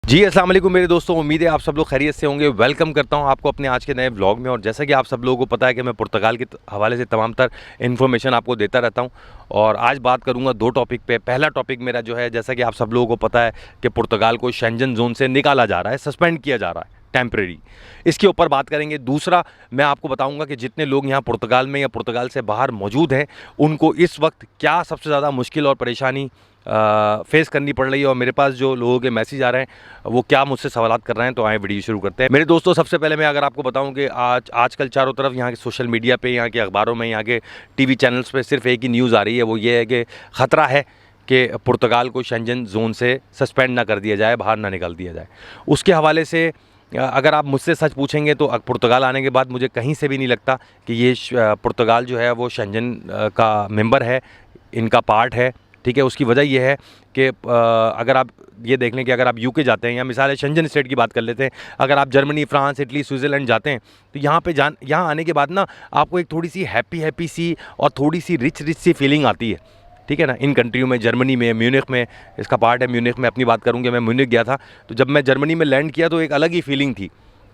जी, अस्सलाम वालेकुम मेरे दोस्तों, उम्मीद है आप सब लोग खैरियत से होंगे। वेलकम करता हूं आपको अपने आज के नए व्लॉग में। और जैसा कि आप सब लोगों को पता है कि मैं पुर्तगाल के हवाले से तमाम तर इन्फॉर्मेशन आपको देता रहता हूं। और आज बात करूंगा दो टॉपिक पे। पहला टॉपिक मेरा जो है, जैसा कि आप सब लोगों को पता है कि पुर्तगाल को शेंजन जोन से निकाला जा रहा है, सस्पेंड किया जा रहा है टेम्परेरी। इसके ऊपर बात करेंगे। दूसरा, मैं आपको बताऊंगा कि जितने लोग यहाँ पुर्तगाल में या पुर्तगाल से बाहर मौजूद हैं, उनको इस वक्त क्या सबसे ज़्यादा मुश्किल और परेशानी फेस करनी पड़ रही है, और मेरे पास जो लोगों के मैसेज आ रहे हैं वो क्या मुझसे सवालात कर रहे हैं। तो आए वीडियो शुरू करते हैं। मेरे दोस्तों, सबसे पहले मैं अगर आपको बताऊं कि आजकल चारों तरफ यहाँ के सोशल मीडिया पे, यहाँ के अखबारों में, यहाँ के टीवी चैनल्स पे सिर्फ एक ही न्यूज़ आ रही है। वो ये है कि ख़तरा है कि पुर्तगाल को शेंजन जोन से सस्पेंड ना कर दिया जाए, बाहर ना निकाल दिया जाए। उसके हवाले से अगर आप मुझसे सच पूछेंगे तो पुर्तगाल आने के बाद मुझे कहीं से भी नहीं लगता कि ये पुर्तगाल जो है वो शेंजन का मेंबर है, इनका पार्ट है। ठीक है, उसकी वजह यह है कि अगर आप ये देख लें कि अगर आप यूके जाते हैं, या मिसाल है शेंजन स्टेट की बात कर लेते हैं, अगर आप जर्मनी, फ्रांस, इटली, स्विट्ज़रलैंड जाते हैं तो यहाँ आने के बाद ना आपको एक थोड़ी सी हैप्पी सी और थोड़ी सी रिच सी फीलिंग आती है। ठीक है ना, इन कंट्रियों में, जर्मनी में, म्यूनिख में, इसका पार्ट है म्यूनिख में। अपनी बात करूँगी, मैं म्यूनिख गया था, तो जब मैं जर्मनी में लैंड किया तो एक अलग ही फीलिंग थी।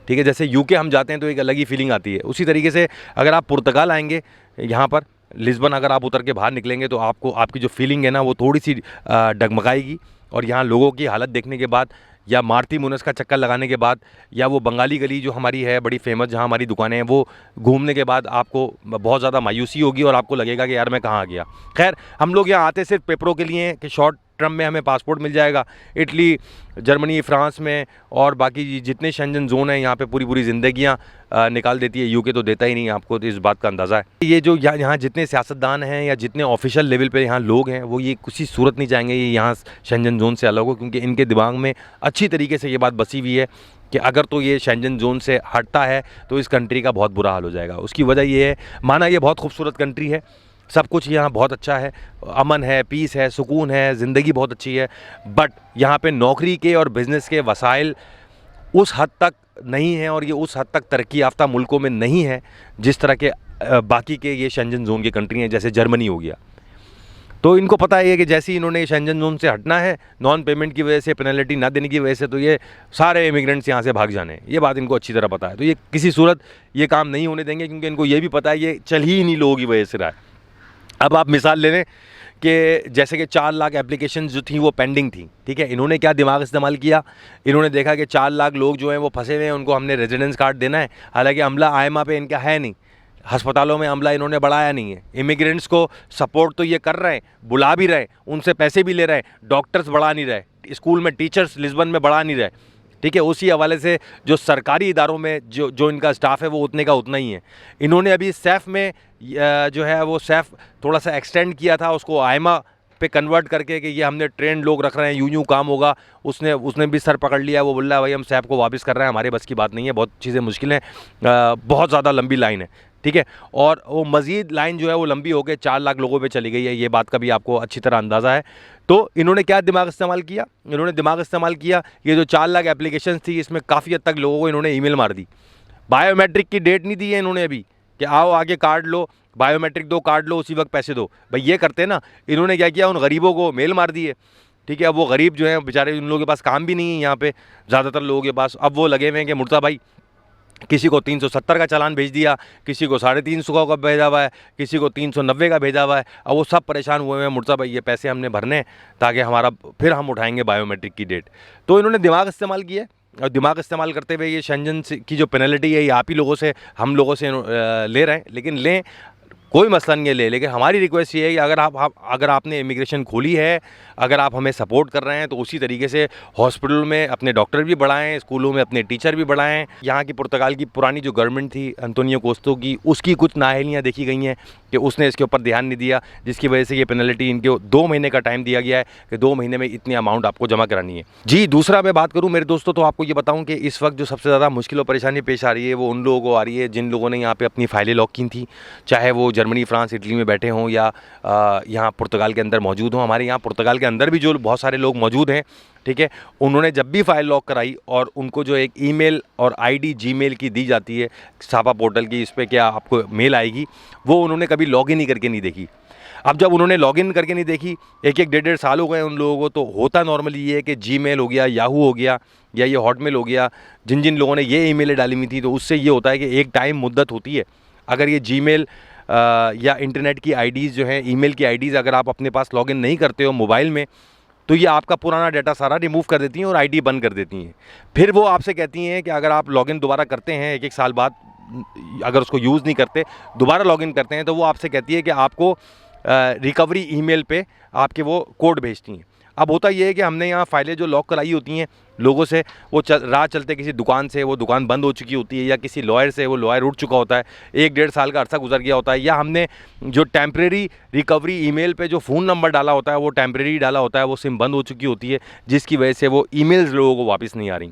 ठीक है, जैसे यूके हम जाते हैं तो एक अलग ही फीलिंग आती है। उसी तरीके से अगर आप पुर्तगाल आएंगे, यहाँ पर लिस्बन अगर आप उतर के बाहर निकलेंगे तो आपको आपकी जो फीलिंग है ना वो थोड़ी सी डगमगाएगी। और यहाँ लोगों की हालत देखने के बाद, या मारुति मुनस का चक्कर लगाने के बाद, या वो बंगाली गली जो हमारी है बड़ी फेमस, जहाँ हमारी दुकानें हैं, वो घूमने के बाद आपको बहुत ज़्यादा मायूसी होगी और आपको लगेगा कि यार मैं कहाँ आ गया। खैर, हम लोग यहाँ आते सिर्फ पेपरों के लिए कि शॉर्ट टर्म में हमें पासपोर्ट मिल जाएगा। इटली, जर्मनी, फ्रांस में और बाकी जितने शेंजन जोन हैं, यहाँ पे पूरी ज़िंदगियाँ निकाल देती है। यूके तो देता ही नहीं, आपको तो इस बात का अंदाज़ा है। ये जो यहाँ जितने सियासतदान हैं या जितने ऑफिशियल लेवल पे यहाँ लोग हैं, वो ये किसी सूरत नहीं चाहेंगे ये यहाँ शेंजन जोन से अलग हो, क्योंकि इनके दिमाग में अच्छी तरीके से ये बात बसी हुई है कि अगर तो ये शेंजन जोन से हटता है तो इस कंट्री का बहुत बुरा हाल हो जाएगा। उसकी वजह ये है, माना ये बहुत खूबसूरत कंट्री है, सब कुछ यहाँ बहुत अच्छा है, अमन है, पीस है, सुकून है, ज़िंदगी बहुत अच्छी है, बट यहाँ पे नौकरी के और बिज़नेस के वसाइल उस हद तक नहीं हैं, और ये उस हद तक तरक्की याफ्ता मुल्कों में नहीं है जिस तरह के बाकी के ये शेंजन जोन की कंट्री हैं, जैसे जर्मनी हो गया। तो इनको पता है कि जैसे ही इन्होंने शेंजन जोन से हटना है, नॉन पेमेंट की वजह से, पेनल्टी ना देने की वजह से, तो ये सारे इमिग्रेंट्स यहाँ से भाग जाने हैं। ये बात इनको अच्छी तरह पता है। तो ये किसी सूरत ये काम नहीं होने देंगे, क्योंकि इनको ये भी पता है ये चल ही नहीं लोगों की वजह से रहा है। अब आप मिसाल ले लें कि जैसे कि 4 लाख एप्लीकेशन जो थी वो पेंडिंग थी। ठीक है, इन्होंने क्या दिमाग इस्तेमाल किया, इन्होंने देखा कि 4 लाख लोग जो हैं वो फंसे हुए हैं, उनको हमने रेजिडेंस कार्ड देना है। हालांकि अमला आयमा पे इनका है नहीं, अस्पतालों में अमला इन्होंने बढ़ाया नहीं है। इमिग्रेंट्स को सपोर्ट तो ये कर रहे हैं, बुला भी रहे हैं, उनसे पैसे भी ले रहे हैं, डॉक्टर्स बढ़ा नहीं रहे, स्कूल में टीचर्स लिस्बन में बढ़ा नहीं रहे। ठीक है, उसी हवाले से जो सरकारी इदारों में जो इनका स्टाफ है वो उतने का उतना ही है। इन्होंने अभी सैफ में जो है वो सैफ थोड़ा सा एक्सटेंड किया था, उसको आयमा पे कन्वर्ट करके कि ये हमने ट्रेंड लोग रख रहे हैं, यूं काम होगा। उसने भी सर पकड़ लिया, वो बोल रहा है भाई हम सैफ को वापस कर रहे हैं, हमारे बस की बात नहीं है, बहुत चीज़ें मुश्किल हैं, बहुत ज़्यादा लंबी लाइन है। ठीक है, और वो मज़ीद लाइन जो है वो लंबी हो गई, 4 लाख लोगों पे चली गई है, ये बात का भी आपको अच्छी तरह अंदाज़ा है। तो इन्होंने क्या दिमाग इस्तेमाल किया, इन्होंने दिमाग इस्तेमाल किया, ये जो 4 लाख एप्लीकेशन थी इसमें काफ़ी हद तक लोगों को इन्होंने ईमेल मार दी। बायोमेट्रिक की डेट नहीं दी है इन्होंने अभी कि आओ आगे कार्ड लो, बायोमेट्रिक दो, कार्ड लो, उसी वक्त पैसे दो। भाई ये करते ना, इन्होंने क्या किया, उन गरीबों को मेल मार दिए। ठीक है, अब वो गरीब जो हैं बेचारे, उन लोगों के पास काम भी नहीं है यहाँ पे, ज़्यादातर लोगों के पास। अब वो लगे हुए हैं कि मुर्ता भाई, किसी को 370 का चालान भेज दिया, किसी को 350 का भेजा हुआ है, किसी को 390 का भेजा हुआ है। अब वो सब परेशान हुए हैं, मुर्ता भाई ये पैसे हमने भरने हैं ताकि हमारा फिर हम उठाएंगे बायोमेट्रिक की डेट। तो इन्होंने दिमाग इस्तेमाल किया, और दिमाग इस्तेमाल करते हुए ये शेंजन की जो पेनल्टी है ये आप ही लोगों से, हम लोगों से ले रहे हैं। लेकिन लें, कोई मसला नहीं है, ले। लेकिन हमारी रिक्वेस्ट ये है कि अगर आपने इमिग्रेशन खोली है, अगर आप हमें सपोर्ट कर रहे हैं, तो उसी तरीके से हॉस्पिटल में अपने डॉक्टर भी बढ़ाएं, स्कूलों में अपने टीचर भी बढ़ाएं। यहाँ की पुर्तगाल की पुरानी जो गवर्नमेंट थी अंतोनियो कोस्टा की, उसकी कुछ नाअहलियाँ देखी गई हैं कि उसने इसके ऊपर ध्यान नहीं दिया, जिसकी वजह से ये पेनल्टी इनको 2 महीने का टाइम दिया गया है कि 2 महीने में इतनी अमाउंट आपको जमा करानी है। जी, दूसरा मैं बात करूँ मेरे दोस्तों, तो आपको ये बताऊँ कि इस वक्त जो सबसे ज़्यादा मुश्किल और परेशानी पेश आ रही है वो उन लोगों को आ रही है जिन लोगों ने यहाँ पर अपनी फाइलें लॉक की थी, चाहे वो जर्मनी, फ्रांस, इटली में बैठे हों या यहाँ पुर्तगाल के अंदर मौजूद हों। हमारे यहाँ पुर्तगाल के अंदर भी जो बहुत सारे लोग मौजूद हैं, ठीक है, उन्होंने जब भी फाइल लॉक कराई और उनको जो एक ईमेल और आईडी जीमेल की दी जाती है सापा पोर्टल की, इस पर क्या आपको मेल आएगी, वो उन्होंने कभी लॉग इन ही करके नहीं देखी। अब जब उन्होंने लॉगिन करके नहीं देखी, एक एक 1.5 साल हो गए उन लोगों को, तो होता नॉर्मली ये है कि जीमेल हो गया, याहू हो गया, या ये हॉटमेल हो गया, जिन जिन लोगों ने ये ईमेलें डाली हुई थी, तो उससे ये होता है कि एक टाइम मुद्दत होती है। अगर ये जीमेल या इंटरनेट की आईडीज़ जो हैं, ईमेल की आईडीज़ अगर आप अपने पास लॉगिन नहीं करते हो मोबाइल में, तो ये आपका पुराना डाटा सारा रिमूव कर देती हैं और आईडी बंद कर देती हैं। फिर वो आपसे कहती हैं कि अगर आप लॉगिन दोबारा करते हैं 1-1 साल बाद, अगर उसको यूज़ नहीं करते, दोबारा लॉगिन करते हैं, तो वो आपसे कहती है कि आपको रिकवरी ईमेल पे आपके वो कोड भेजती हैं। अब होता ये है कि हमने यहाँ फाइलें जो लॉक कराई होती हैं लोगों से, वो राह चलते किसी दुकान से वो दुकान बंद हो चुकी होती है, या किसी लॉयर से वो लॉयर उठ चुका होता है, 1-1.5 साल का अर्सा गुजर गया होता है, या हमने जो टेम्परेरी रिकवरी ईमेल पे जो फ़ोन नंबर डाला होता है वो टेम्परेरी डाला होता है, वो सिम बंद हो चुकी होती है, जिसकी वजह से वो ईमेल्स लोगों को वापस नहीं आ रही।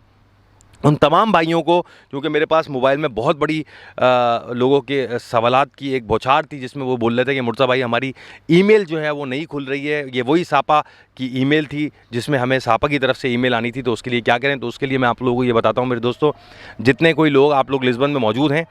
उन तमाम भाइयों को, क्योंकि मेरे पास मोबाइल में बहुत बड़ी लोगों के सवालात की एक बौछार थी, जिसमें वो बोल रहे थे कि मुर्तज़ा भाई हमारी ईमेल जो है वो नहीं खुल रही है, ये वही सापा की ईमेल थी जिसमें हमें सापा की तरफ से ईमेल आनी थी, तो उसके लिए क्या करें। तो उसके लिए मैं आप लोगों को ये बताता हूँ मेरे दोस्तों, जितने कोई लोग आप लोग लिस्बन में मौजूद हैं,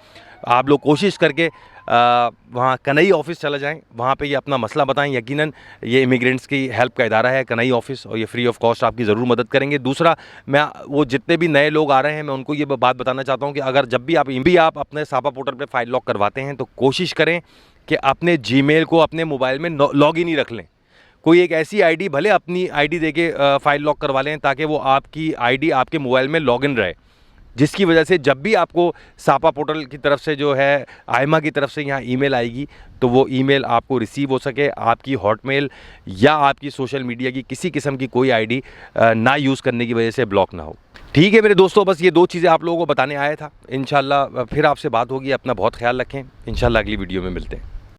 आप लोग कोशिश करके वहाँ कनई ऑफ़िस चला जाएँ, वहाँ पे ये अपना मसला बताएं। यकीनन ये इमिग्रेंट्स की हेल्प का इदारा है कनई ऑफ़िस, और ये फ्री ऑफ कॉस्ट आपकी ज़रूर मदद करेंगे। दूसरा, मैं वो जितने भी नए लोग आ रहे हैं, मैं उनको ये बात बताना चाहता हूँ कि अगर जब भी आप अपने सापा पोर्टल पे फ़ाइल लॉक करवाते हैं, तो कोशिश करें कि अपने जीमेल को अपने मोबाइल में लॉग इन ही रख लें। कोई एक ऐसी आईडी, भले अपनी आईडी देके फ़ाइल लॉक करवा लें, ताकि वो आपकी आईडी आपके मोबाइल में लॉगिन रहे, जिसकी वजह से जब भी आपको सापा पोर्टल की तरफ से जो है आयमा की तरफ से यहाँ ईमेल आएगी, तो वो ईमेल आपको रिसीव हो सके, आपकी हॉटमेल या आपकी सोशल मीडिया की किसी किस्म की कोई आईडी ना यूज़ करने की वजह से ब्लॉक ना हो। ठीक है मेरे दोस्तों, बस ये 2 चीज़ें आप लोगों को बताने आया था। इंशाल्लाह फिर आपसे बात होगी। अपना बहुत ख्याल रखें। इंशाल्लाह अगली वीडियो में मिलते हैं।